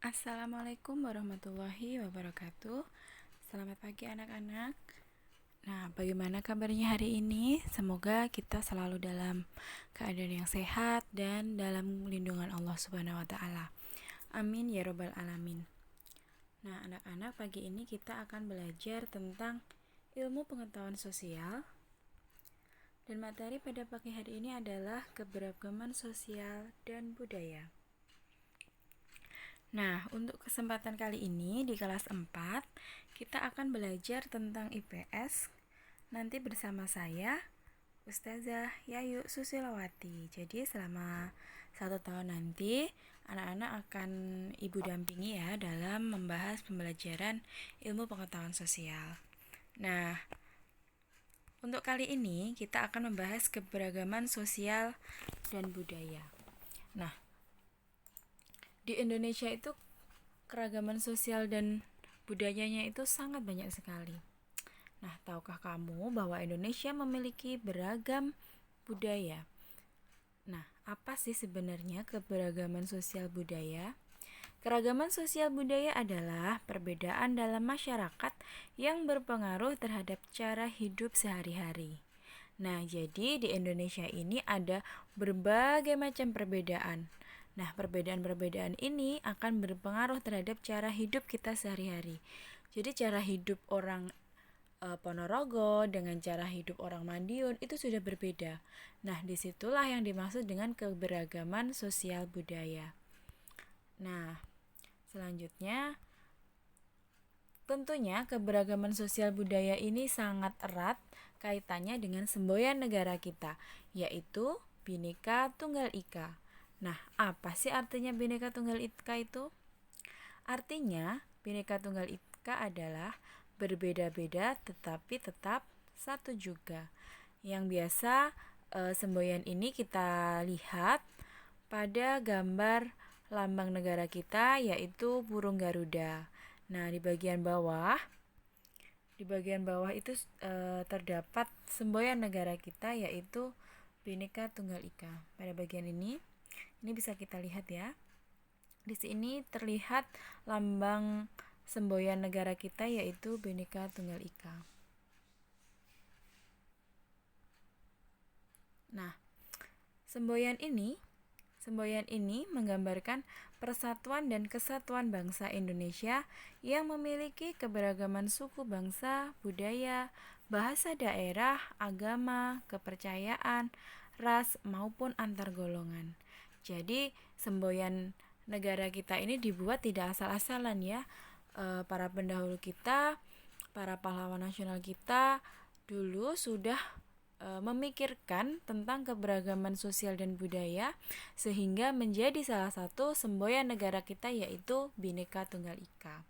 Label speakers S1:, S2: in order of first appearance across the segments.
S1: Assalamualaikum warahmatullahi wabarakatuh. Selamat pagi anak-anak. Nah, bagaimana kabarnya hari ini? Semoga kita selalu dalam keadaan yang sehat dan dalam lindungan Allah Subhanahu wa taala. Amin ya robbal alamin. Nah, anak-anak, pagi ini kita akan belajar tentang ilmu pengetahuan sosial. Dan materi pada pagi hari ini adalah keberagaman sosial dan budaya. Nah, untuk kesempatan kali ini di kelas 4, kita akan belajar tentang IPS. Nanti bersama saya, Ustazah Yayu Susilawati. Jadi selama 1 tahun nanti, anak-anak akan ibu dampingi ya dalam membahas pembelajaran ilmu pengetahuan sosial. Nah, untuk kali ini kita akan membahas keberagaman sosial dan budaya. Nah, di Indonesia itu keragaman sosial dan budayanya itu sangat banyak sekali. Nah, tahukah kamu bahwa Indonesia memiliki beragam budaya? Nah, apa sih sebenarnya keberagaman sosial budaya? Keragaman sosial budaya adalah perbedaan dalam masyarakat yang berpengaruh terhadap cara hidup sehari-hari. Nah, jadi di Indonesia ini ada berbagai macam perbedaan. Nah, perbedaan-perbedaan ini akan berpengaruh terhadap cara hidup kita sehari-hari. Jadi cara hidup orang Ponorogo dengan cara hidup orang Madiun itu sudah berbeda. Nah, disitulah yang dimaksud dengan keberagaman sosial budaya. Nah, selanjutnya tentunya keberagaman sosial budaya ini sangat erat kaitannya dengan semboyan negara kita, yaitu Bhinneka Tunggal Ika. Nah, apa sih artinya Bhinneka Tunggal Ika itu? Artinya, Bhinneka Tunggal Ika adalah berbeda-beda tetapi tetap satu juga. Yang biasa semboyan ini kita lihat pada gambar lambang negara kita, yaitu burung Garuda. Nah, di bagian bawah itu terdapat semboyan negara kita, yaitu Bhinneka Tunggal Ika. Pada bagian ini bisa kita lihat ya. Di sini terlihat lambang semboyan negara kita, yaitu Bhinneka Tunggal Ika. Nah, semboyan ini menggambarkan persatuan dan kesatuan bangsa Indonesia yang memiliki keberagaman suku bangsa, budaya, bahasa daerah, agama, kepercayaan, ras maupun antar golongan. Jadi semboyan negara kita ini dibuat tidak asal-asalan ya. Para pendahulu kita, para pahlawan nasional kita dulu sudah memikirkan tentang keberagaman sosial dan budaya sehingga menjadi salah satu semboyan negara kita, yaitu Bhinneka Tunggal Ika.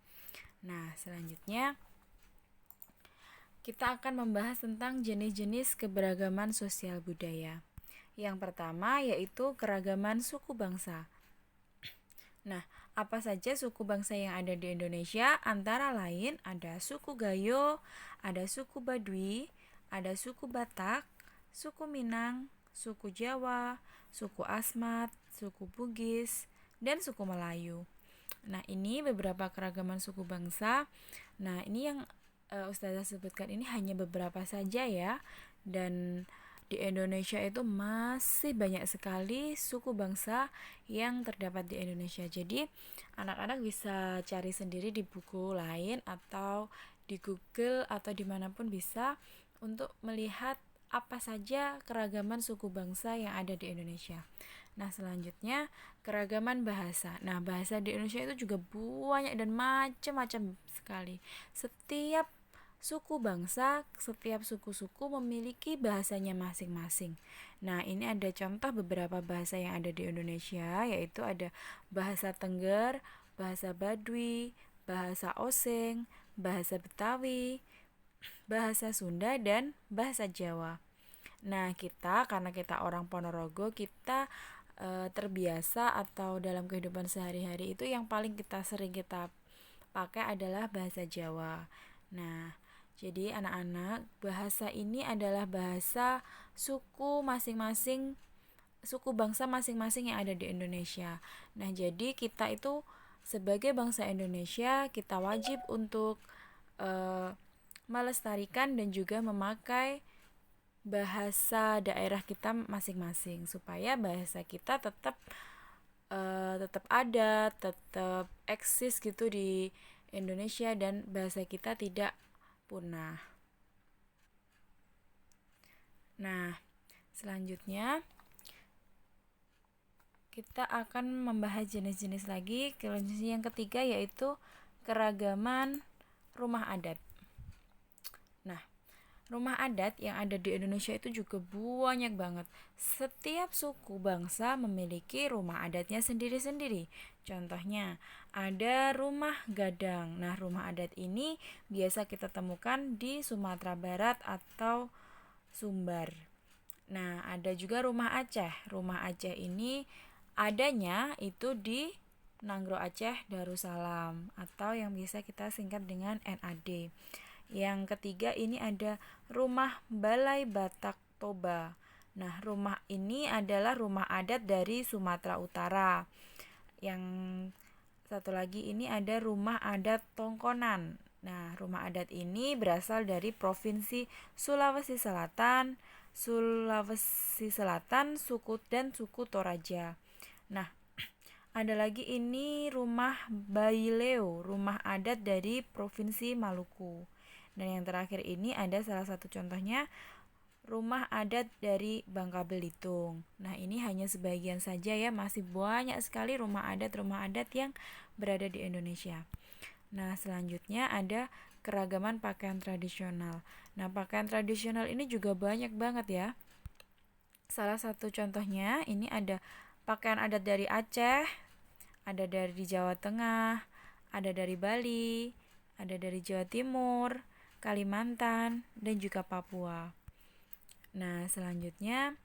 S1: Nah, selanjutnya kita akan membahas tentang jenis-jenis keberagaman sosial budaya. Yang pertama yaitu keragaman suku bangsa. Nah, apa saja suku bangsa yang ada di Indonesia? Antara lain ada suku Gayo, ada suku Baduy, ada suku Batak, suku Minang, suku Jawa, suku Asmat, suku Bugis, dan suku Melayu. Nah, ini beberapa keragaman suku bangsa. Nah, ini yang Ustazah sebutkan ini hanya beberapa saja ya. Dan di Indonesia itu masih banyak sekali suku bangsa yang terdapat di Indonesia. Jadi anak-anak bisa cari sendiri di buku lain atau di Google atau dimanapun bisa untuk melihat apa saja keragaman suku bangsa yang ada di Indonesia. Nah, selanjutnya keragaman bahasa. Nah, bahasa di Indonesia itu juga banyak dan macam-macam sekali. Setiap suku bangsa, setiap suku-suku memiliki bahasanya masing-masing. Nah, ini ada contoh beberapa bahasa yang ada di Indonesia, yaitu ada bahasa Tengger, bahasa Baduy, bahasa Osing, bahasa Betawi, bahasa Sunda, dan bahasa Jawa. Nah, karena kita orang Ponorogo, kita terbiasa atau dalam kehidupan sehari-hari itu yang paling sering kita pakai adalah bahasa Jawa. Nah, jadi anak-anak, bahasa ini adalah bahasa suku masing-masing, suku bangsa masing-masing yang ada di Indonesia. Nah, jadi kita itu sebagai bangsa Indonesia kita wajib untuk melestarikan dan juga memakai bahasa daerah kita masing-masing supaya bahasa kita tetap ada, tetap eksis gitu di Indonesia dan bahasa kita tidak punah. Nah, selanjutnya kita akan membahas jenis-jenis lagi. Jenis yang ketiga yaitu keragaman rumah adat. Nah, rumah adat yang ada di Indonesia itu juga banyak banget. Setiap suku bangsa memiliki rumah adatnya sendiri-sendiri. Contohnya, ada rumah gadang. Nah, rumah adat ini biasa kita temukan di Sumatera Barat atau Sumbar. Nah, ada juga rumah Aceh. Rumah Aceh ini adanya itu di Nanggro Aceh Darussalam atau yang bisa kita singkat dengan NAD. Yang ketiga ini ada rumah Balai Batak Toba. Nah, rumah ini adalah rumah adat dari Sumatera Utara. Yang satu lagi ini ada rumah adat Tongkonan. Nah, rumah adat ini berasal dari Provinsi Sulawesi Selatan, suku dan suku Toraja. Nah, ada lagi ini rumah Baileo, rumah adat dari Provinsi Maluku. Dan yang terakhir ini ada salah satu contohnya rumah adat dari Bangka Belitung. Nah, ini hanya sebagian saja ya, masih banyak sekali rumah adat yang berada di Indonesia. Nah, selanjutnya ada keragaman pakaian tradisional. Nah, pakaian tradisional ini juga banyak banget ya. Salah satu contohnya ini ada pakaian adat dari Aceh, ada dari Jawa Tengah, ada dari Bali, ada dari Jawa Timur, Kalimantan, dan juga Papua. Nah, selanjutnya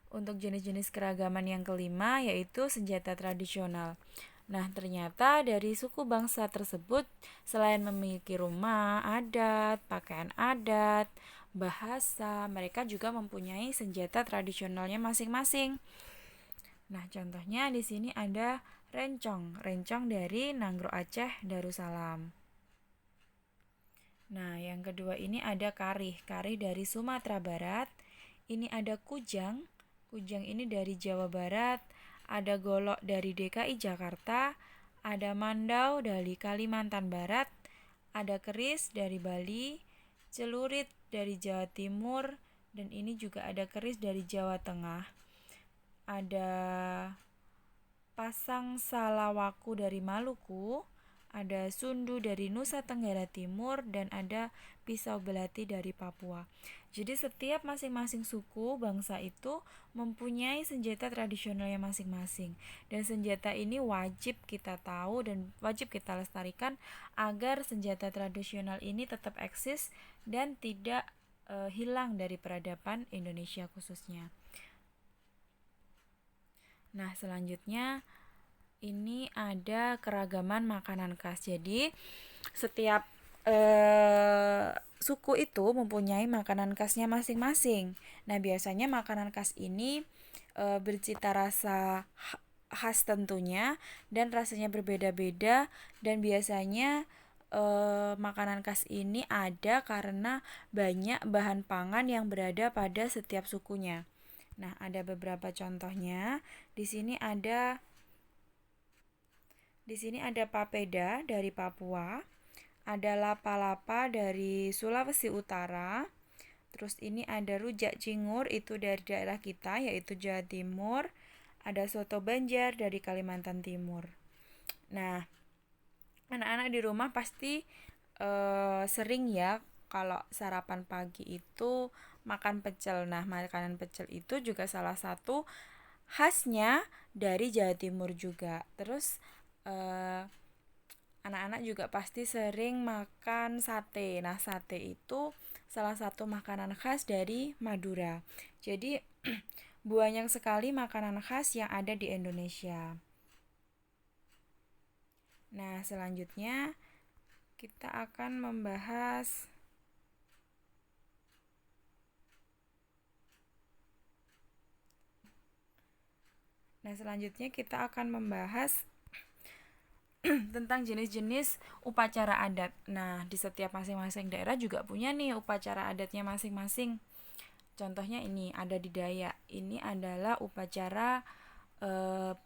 S1: untuk jenis-jenis keragaman yang kelima yaitu senjata tradisional. Nah, ternyata dari suku bangsa tersebut selain memiliki rumah adat, pakaian adat, bahasa, mereka juga mempunyai senjata tradisionalnya masing-masing. Nah, contohnya di sini ada rencong. Rencong dari Nanggro Aceh Darussalam. Nah, yang kedua ini ada karih. Karih dari Sumatera Barat. Ini ada kujang. Kujang ini dari Jawa Barat. Ada golok dari DKI Jakarta. Ada mandau dari Kalimantan Barat. Ada keris dari Bali. Celurit dari Jawa Timur. Dan ini juga ada keris dari Jawa Tengah. Ada pasang salawaku dari Maluku. Ada sundu dari Nusa Tenggara Timur dan ada pisau belati dari Papua. Jadi setiap masing-masing suku bangsa itu mempunyai senjata tradisionalnya masing-masing. Dan senjata ini wajib kita tahu dan wajib kita lestarikan agar senjata tradisional ini tetap eksis dan tidak hilang dari peradaban Indonesia khususnya. Nah, selanjutnya ini ada keragaman makanan khas. Jadi setiap suku itu mempunyai makanan khasnya masing-masing. Nah, biasanya makanan khas ini bercita rasa khas tentunya dan rasanya berbeda-beda dan biasanya makanan khas ini ada karena banyak bahan pangan yang berada pada setiap sukunya. Nah, ada beberapa contohnya. Di sini ada papeda dari Papua, ada lapa-lapa dari Sulawesi Utara. Terus ini ada rujak cingur itu dari daerah kita yaitu Jawa Timur. Ada soto Banjar dari Kalimantan Timur. Nah, anak-anak di rumah pasti sering ya kalau sarapan pagi itu makan pecel. Nah, makanan pecel itu juga salah satu khasnya dari Jawa Timur juga. Terus anak-anak juga pasti sering makan sate. Nah, sate itu salah satu makanan khas dari Madura. Jadi banyak sekali makanan khas yang ada di Indonesia. Nah, selanjutnya kita akan membahas tentang jenis-jenis upacara adat. Nah, di setiap masing-masing daerah juga punya nih upacara adatnya masing-masing. Contohnya ini ada di Dayak. Ini adalah upacara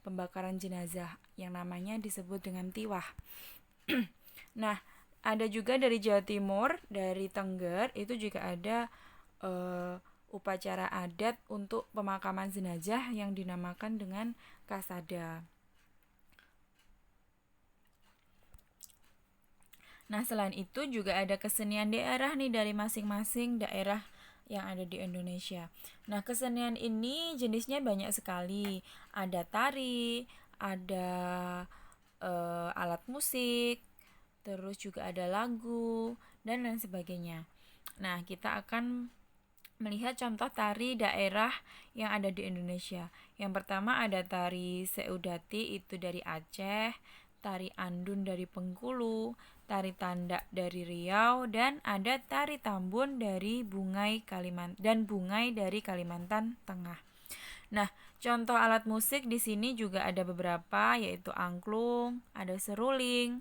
S1: pembakaran jenazah yang namanya disebut dengan tiwah. Nah, ada juga dari Jawa Timur, dari Tengger itu juga ada eh, upacara adat untuk pemakaman jenazah yang dinamakan dengan kasada. Nah, selain itu juga ada kesenian daerah nih dari masing-masing daerah yang ada di Indonesia. Nah, kesenian ini jenisnya banyak sekali. Ada tari, ada alat musik, terus juga ada lagu, dan lain sebagainya. Nah, kita akan melihat contoh tari daerah yang ada di Indonesia. Yang pertama ada tari Seudati itu dari Aceh, tari Andun dari Bengkulu, tari Tandak dari Riau, dan ada tari Tambun dari Bungai dari Kalimantan Tengah. Nah, contoh alat musik di sini juga ada beberapa yaitu angklung, ada seruling,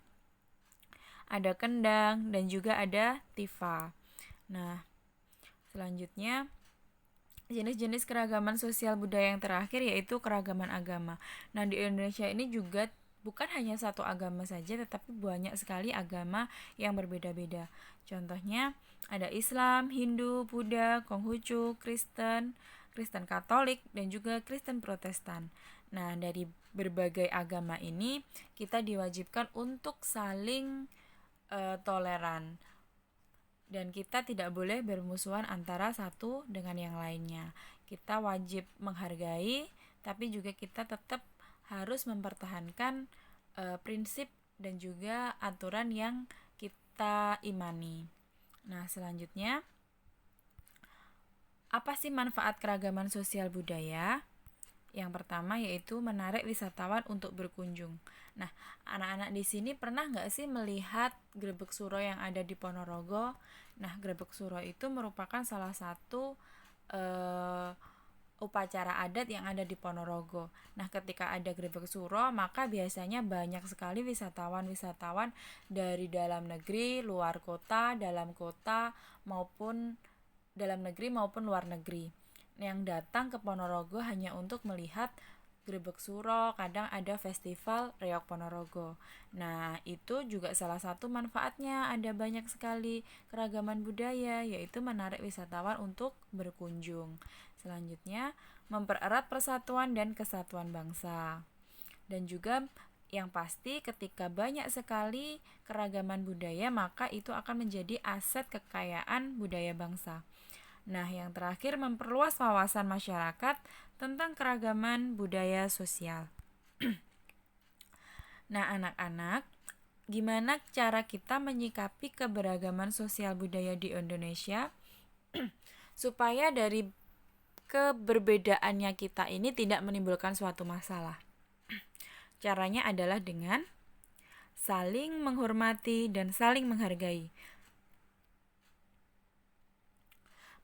S1: ada kendang, dan juga ada tifa. Nah, selanjutnya jenis-jenis keragaman sosial budaya yang terakhir yaitu keragaman agama. Nah, di Indonesia ini juga bukan hanya satu agama saja tetapi banyak sekali agama yang berbeda-beda. Contohnya ada Islam, Hindu, Buddha, Konghucu, Kristen, Kristen Katolik, dan juga Kristen Protestan. Nah, dari berbagai agama ini kita diwajibkan untuk saling toleran dan kita tidak boleh bermusuhan antara satu dengan yang lainnya. Kita wajib menghargai, tapi juga kita tetap harus mempertahankan prinsip dan juga aturan yang kita imani. Nah, selanjutnya, apa sih manfaat keragaman sosial budaya? Yang pertama yaitu menarik wisatawan untuk berkunjung. Nah, anak-anak di sini pernah nggak sih melihat Grebek Suro yang ada di Ponorogo? Nah, Grebek Suro itu merupakan salah satu eh, upacara adat yang ada di Ponorogo. Nah, ketika ada Grebek Suro, maka biasanya banyak sekali wisatawan-wisatawan dari dalam negeri, luar kota, dalam kota, maupun dalam negeri maupun luar negeri yang datang ke Ponorogo hanya untuk melihat Grebek Suro. Kadang ada festival Reok Ponorogo. Nah, itu juga salah satu manfaatnya. Ada banyak sekali keragaman budaya, yaitu menarik wisatawan untuk berkunjung. Selanjutnya, mempererat persatuan dan kesatuan bangsa. Dan juga yang pasti ketika banyak sekali keragaman budaya, maka itu akan menjadi aset kekayaan budaya bangsa. Nah, yang terakhir memperluas wawasan masyarakat tentang keragaman budaya sosial. Nah, anak-anak, gimana cara kita menyikapi keberagaman sosial budaya di Indonesia supaya dari keberbedaannya kita ini tidak menimbulkan suatu masalah? Caranya adalah dengan saling menghormati dan saling menghargai.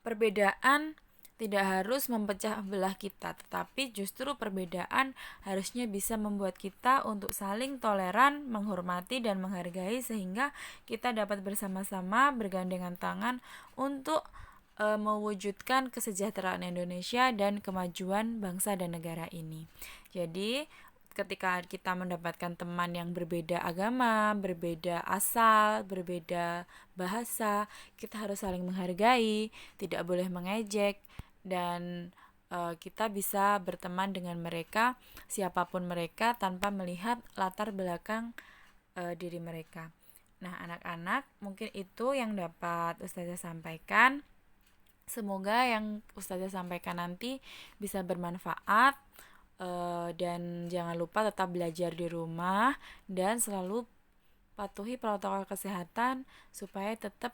S1: Perbedaan tidak harus memecah belah kita, tetapi justru perbedaan harusnya bisa membuat kita untuk saling toleran, menghormati, dan menghargai sehingga kita dapat bersama-sama bergandengan tangan untuk mewujudkan kesejahteraan Indonesia dan kemajuan bangsa dan negara ini. Jadi, ketika kita mendapatkan teman yang berbeda agama, berbeda asal, berbeda bahasa, kita harus saling menghargai, tidak boleh mengejek, dan kita bisa berteman dengan mereka, siapapun mereka, tanpa melihat latar belakang diri mereka. Nah, anak-anak, mungkin itu yang dapat Ustazah sampaikan. Semoga yang Ustazah sampaikan nanti bisa bermanfaat. Dan jangan lupa tetap belajar di rumah dan selalu patuhi protokol kesehatan supaya tetap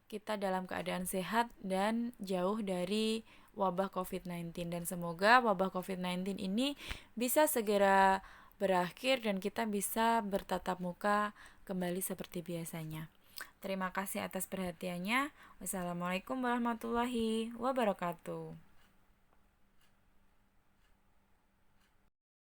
S1: kita dalam keadaan sehat dan jauh dari wabah COVID-19. Dan semoga wabah COVID-19 ini bisa segera berakhir dan kita bisa bertatap muka kembali seperti biasanya. Terima kasih atas perhatiannya. Wassalamualaikum warahmatullahi wabarakatuh.